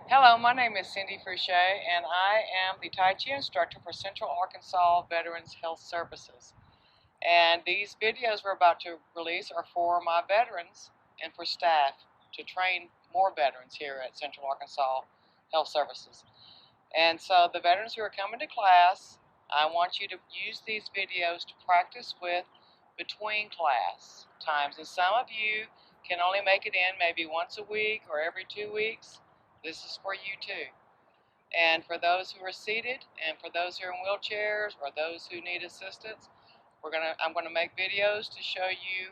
Hello, my name is Cindy Fouché, and I am the Tai Chi instructor for Central Arkansas Veterans Health Services. And these videos we're about to release are for my veterans and for staff to train more veterans here at Central Arkansas Health Services. And so the veterans who are coming to class, I want you to use these videos to practice with between class times. And some of you can only make it in maybe once a week or every 2 weeks. This is for you too. And for those who are seated and for those who are in wheelchairs or those who need assistance, I'm gonna make videos to show you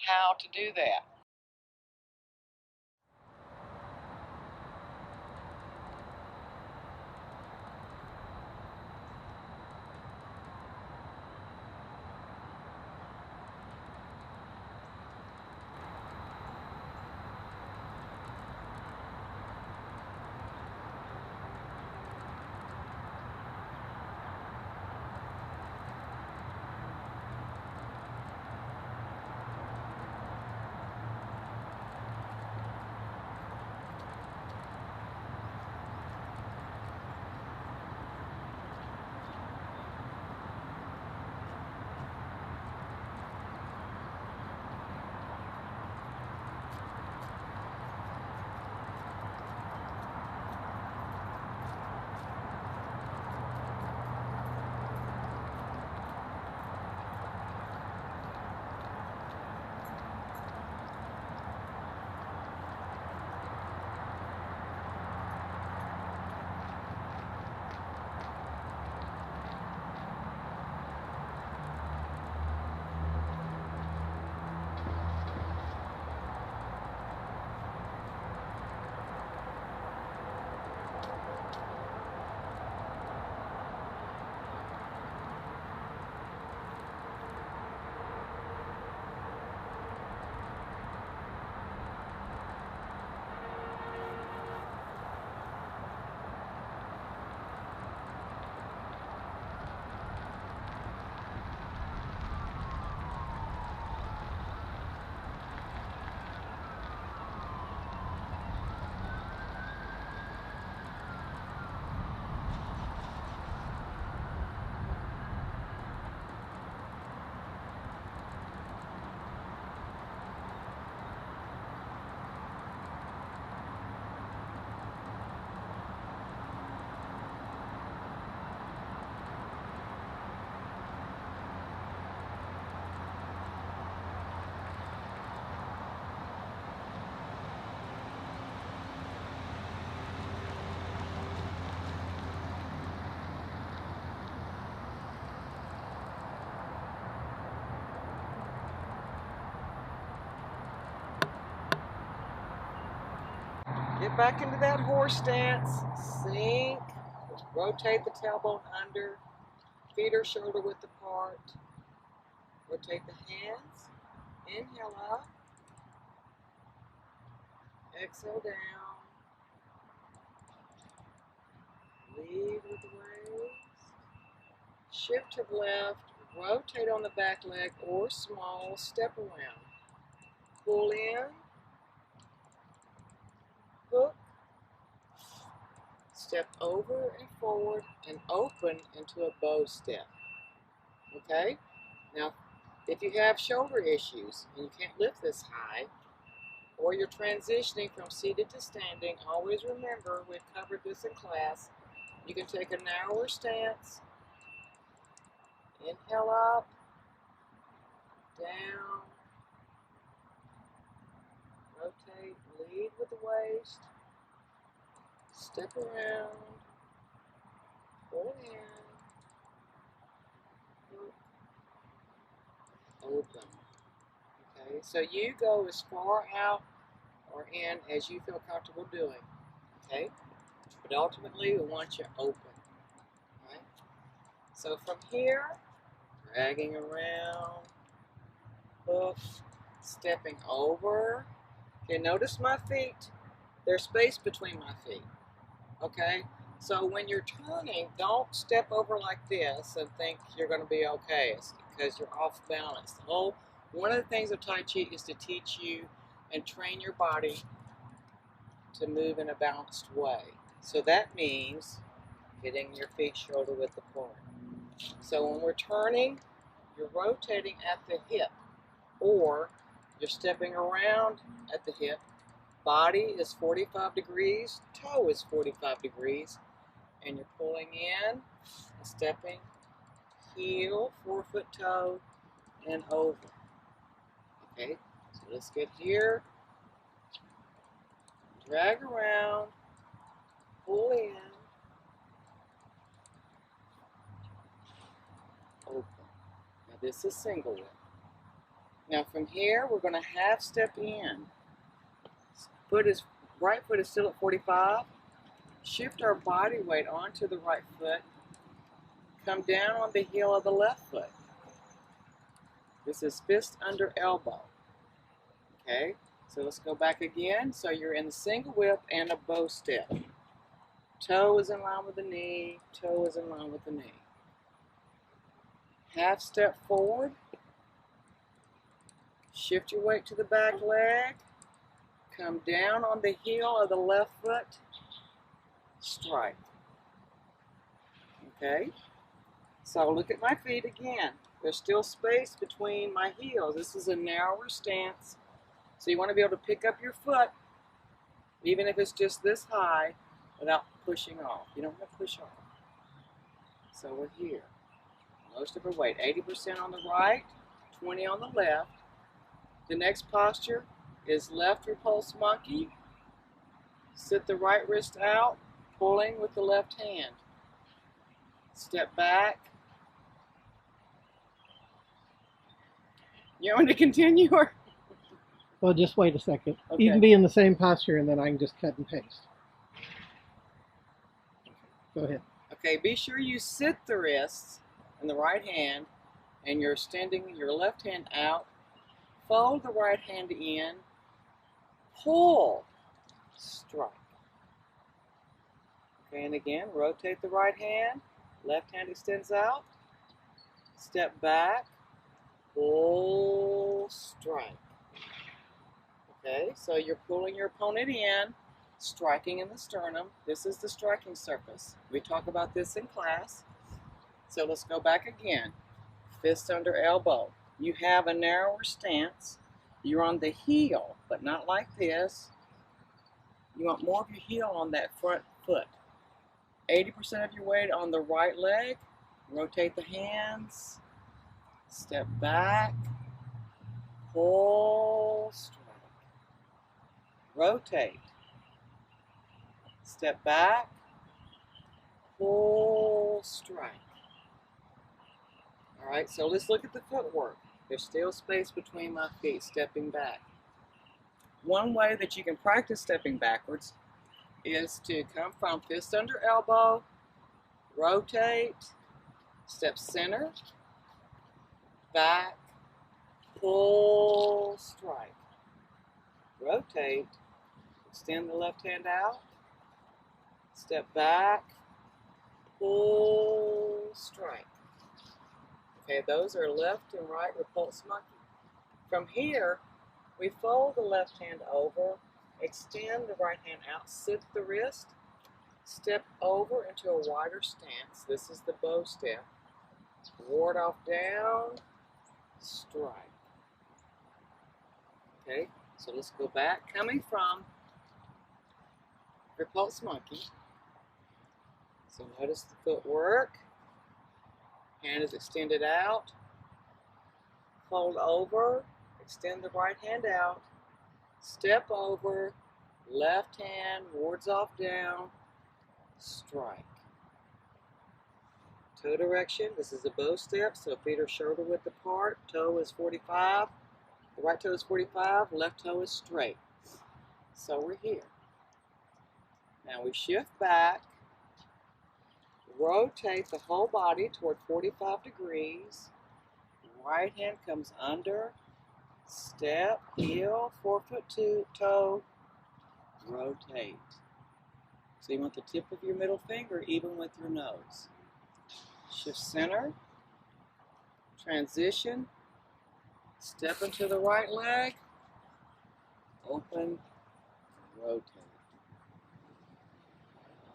how to do that. Get back into that horse stance, sink, rotate the tailbone under, feet are shoulder width apart, rotate the hands, inhale up, exhale down, lead with the waist, shift to the left, rotate on the back leg or small step around, pull in, hook, step over and forward and open into a bow step. Okay? Now, if you have shoulder issues and you can't lift this high, or you're transitioning from seated to standing, always remember, we've covered this in class, you can take a narrower stance, inhale up, down, rotate, lead with the waist, step around, pull in, open. Okay, so you go as far out or in as you feel comfortable doing. Okay, but ultimately we want you open. Right? So from here, dragging around, hoof, stepping over. Okay, notice my feet. There's space between my feet. Okay, so when you're turning, don't step over like this and think you're going to be okay. It's because you're off balance. One of the things of Tai Chi is to teach you and train your body to move in a balanced way. So that means hitting your feet shoulder width apart. So when we're turning, you're rotating at the hip, or you're stepping around at the hip. Body is 45 degrees, toe is 45 degrees, and you're pulling in, stepping, heel, forefoot, toe, and over. Okay, so let's get here, drag around, pull in, open. Now this is single whip. Now from here, we're going to half step in. Right foot is still at 45. Shift our body weight onto the right foot. Come down on the heel of the left foot. This is fist under elbow. Okay, so let's go back again. So you're in the single whip and a bow step. Toe is in line with the knee, toe is in line with the knee. Half step forward. Shift your weight to the back leg. Come down on the heel of the left foot. Strike. Okay? So look at my feet again. There's still space between my heels. This is a narrower stance. So you want to be able to pick up your foot, even if it's just this high, without pushing off. You don't want to push off. So we're here. Most of our weight, 80% on the right, 20 on the left. The next posture is left repulse monkey. Sit the right wrist out, pulling with the left hand. Step back. You want me to continue, or? Well, just wait a second. Okay. You can be in the same posture and then I can just cut and paste. Go ahead. Okay, be sure you sit the wrists in the right hand and you're extending your left hand out. Fold the right hand in. Pull. Strike. Okay, and again, rotate the right hand. Left hand extends out. Step back. Pull. Strike. Okay, so you're pulling your opponent in, striking in the sternum. This is the striking surface. We talk about this in class. So let's go back again. Fist under elbow. You have a narrower stance. You're on the heel, but not like this. You want more of your heel on that front foot. 80% of your weight on the right leg. Rotate the hands. Step back. Pull. Strike. Rotate. Step back. Pull. Strike. All right, so let's look at the footwork. There's still space between my feet, stepping back. One way that you can practice stepping backwards is to come from fist under elbow, rotate, step center, back, pull, strike. Rotate, extend the left hand out, step back, pull, strike. Okay, those are left and right repulse monkey. From here, we fold the left hand over, extend the right hand out, sit the wrist, step over into a wider stance. This is the bow step. Ward off down, strike. Okay, so let's go back. Coming from repulse monkey. So notice the footwork. Hand is extended out. Fold over. Extend the right hand out. Step over. Left hand wards off down. Strike. Toe direction. This is a bow step, so feet are shoulder width apart. Toe is 45. The right toe is 45. Left toe is straight. So we're here. Now we shift back. Rotate the whole body toward 45 degrees. Right hand comes under. Step, heel, forefoot, toe. Rotate. So you want the tip of your middle finger even with your nose. Shift center. Transition. Step into the right leg. Open. Rotate.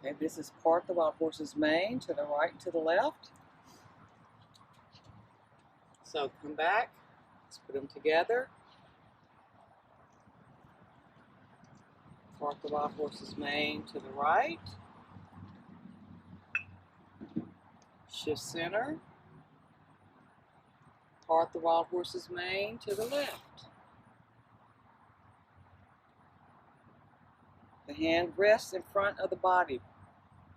Okay, this is part the wild horse's mane to the right and to the left. So come back, let's put them together. Part the wild horse's mane to the right. Shift center. Part the wild horse's mane to the left. The hand rests in front of the body.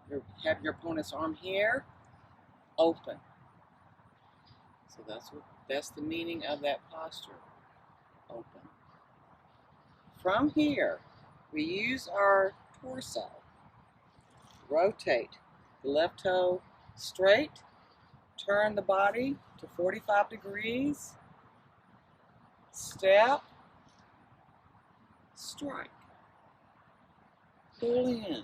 You have your opponent's arm here, open. So that's the meaning of that posture, open. From here, we use our torso. Rotate the left toe straight, turn the body to 45 degrees, step, strike, pull in.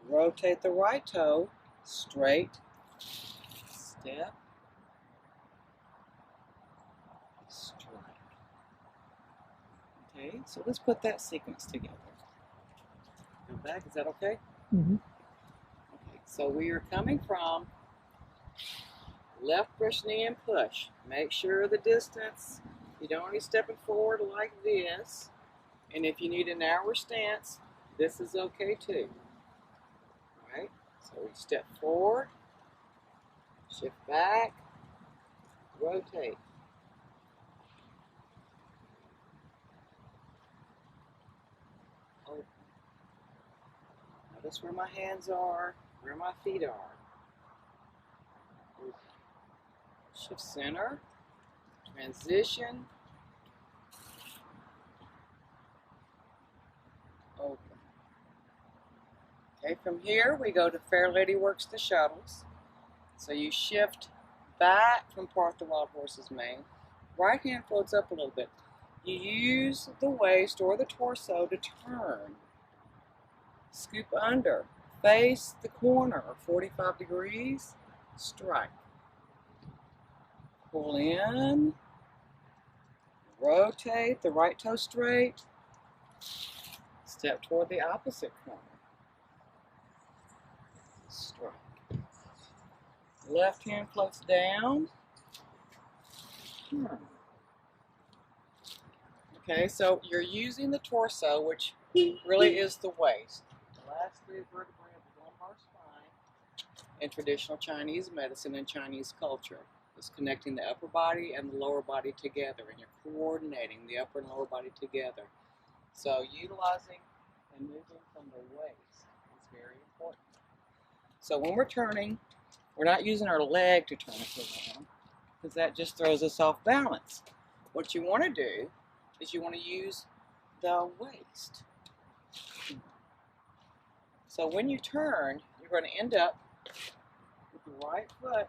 Rotate the right toe straight, step, strike. Okay, so let's put that sequence together. Go back, is that okay? Mm-hmm. Okay, so we are coming from left brush knee and push. Make sure the distance, you don't want to be stepping forward like this. And if you need a narrower stance, this is okay too. Alright, so we step forward, shift back, rotate. Open. Notice where my hands are, where my feet are. Open. Shift center, transition, open. Okay, from here we go to Fair Lady Works the Shuttles. So you shift back from part the wild horse's mane. Right hand floats up a little bit. You use the waist or the torso to turn. Scoop under. Face the corner, 45 degrees. Strike. Pull in. Rotate the right toe straight. Step toward the opposite corner. Strike. Left hand floats down. Turn. Okay, so you're using the torso, which really is the waist. The last three vertebrae of the lumbar spine in traditional Chinese medicine and Chinese culture is connecting the upper body and the lower body together, and you're coordinating the upper and lower body together. So utilizing and moving from the waist is very important. So when we're turning, we're not using our leg to turn us around, because that just throws us off balance. What you want to do is you want to use the waist. So when you turn, you're going to end up with the right foot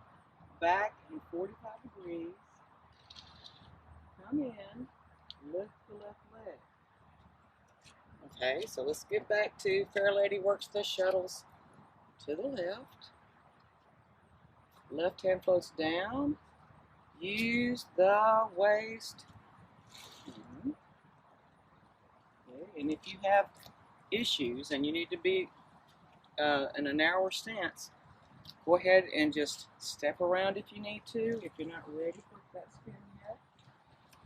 back in 45 degrees. Come in, lift the left leg. Okay, so let's get back to Fair Lady Works the Shuttles to the left. Left hand floats down. Use the waist. Okay. And if you have issues and you need to be in a narrower stance, go ahead and just step around if you need to. If you're not ready for that spin yet,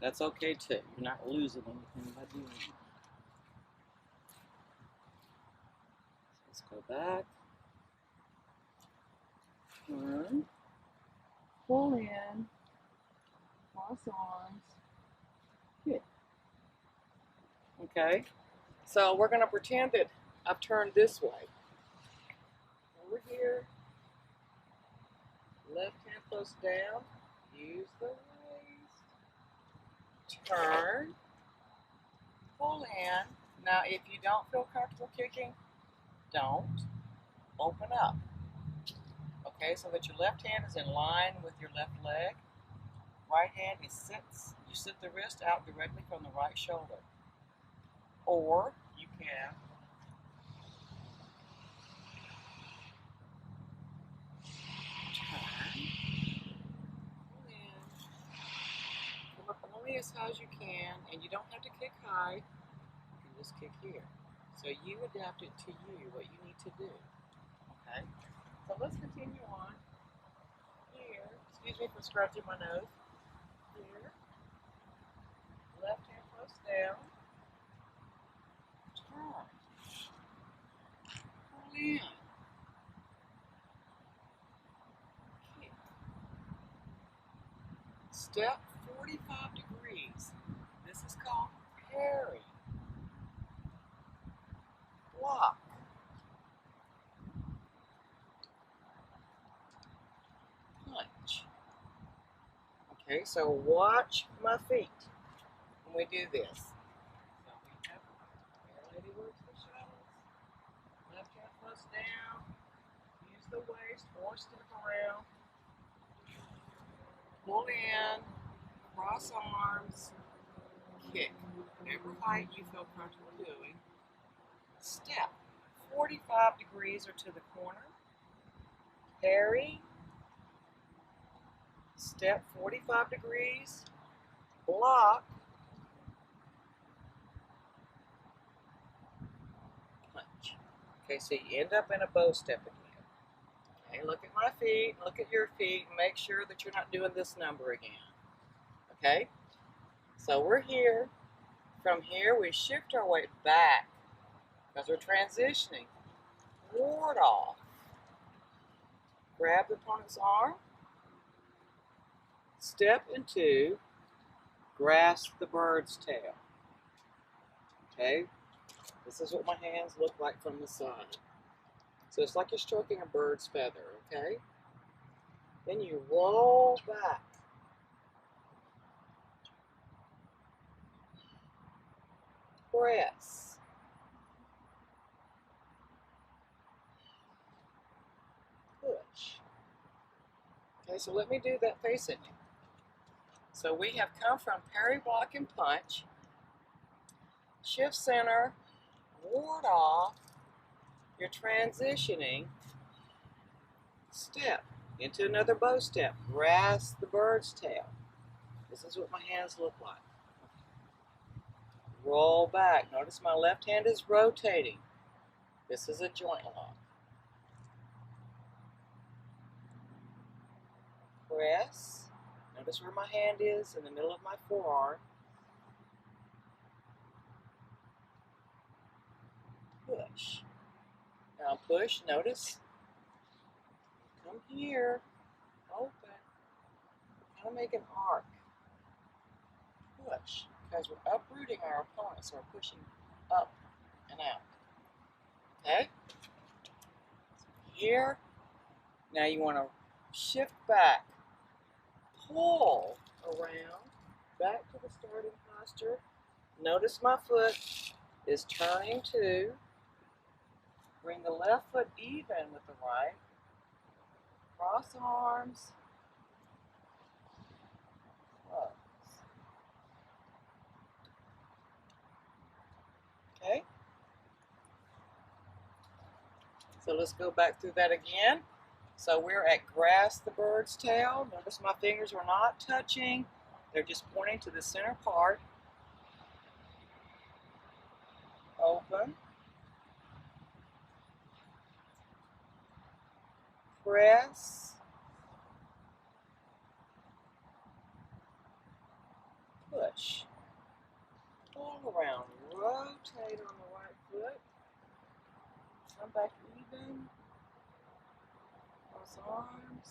that's okay too. You're not losing anything by doing it. Let's go back. Turn. Pull in. Cross arms. Kick. Okay. So we're going to pretend that I've turned this way. Over here. Left hand floats down. Use the waist. Turn. Pull in. Now, if you don't feel comfortable kicking, don't. Open up. Okay, so that your left hand is in line with your left leg. Right hand sits. You sit the wrist out directly from the right shoulder. Or you can turn. Pull in. Come up only as high as you can, and you don't have to kick high. You can just kick here. So you adapt it to you, what you need to do. Okay? So let's continue on. Here, excuse me for scratching my nose. Here, left hand close down. Turn. Pull in. Kick. Step 45 degrees. This is called parry. Block. Punch. Okay, so watch my feet when we do this. So we have Lady works the shuttles. Left hand close down. Use the waist or step around. Pull in. Cross arms. Kick. Whatever height you feel comfortable doing. Step 45 degrees or to the corner. Parry. Step 45 degrees. Block. Punch. Okay, so you end up in a bow step again. Okay, look at my feet, look at your feet, and make sure that you're not doing this number again. Okay? So we're here. From here, we shift our weight back because we're transitioning. Ward off. Grab the opponent's arm. Step into grasp the bird's tail. Okay? This is what my hands look like from the side. So it's like you're stroking a bird's feather, okay? Then you roll back. Press. Push. Okay, so let me do that facing you. So we have come from parry, block, and punch. Shift center, ward off. You're transitioning. Step into another bow step. Grasp the bird's tail. This is what my hands look like. Roll back. Notice my left hand is rotating. This is a joint lock. Press. Notice where my hand is in the middle of my forearm. Push. Now push. Notice. Come here. Open. Kind of make an arc. Push. Because we're uprooting our opponent, so we're pushing up and out. Okay? Here. Now you want to shift back. Pull around. Back to the starting posture. Notice my foot is turning to. Bring the left foot even with the right. Cross arms. Close. Okay? So let's go back through that again. So we're at grasp the bird's tail. Notice my fingers are not touching. They're just pointing to the center part. Open. Press. Push. Pull around. Rotate on the right foot. Come back even. Cross arms.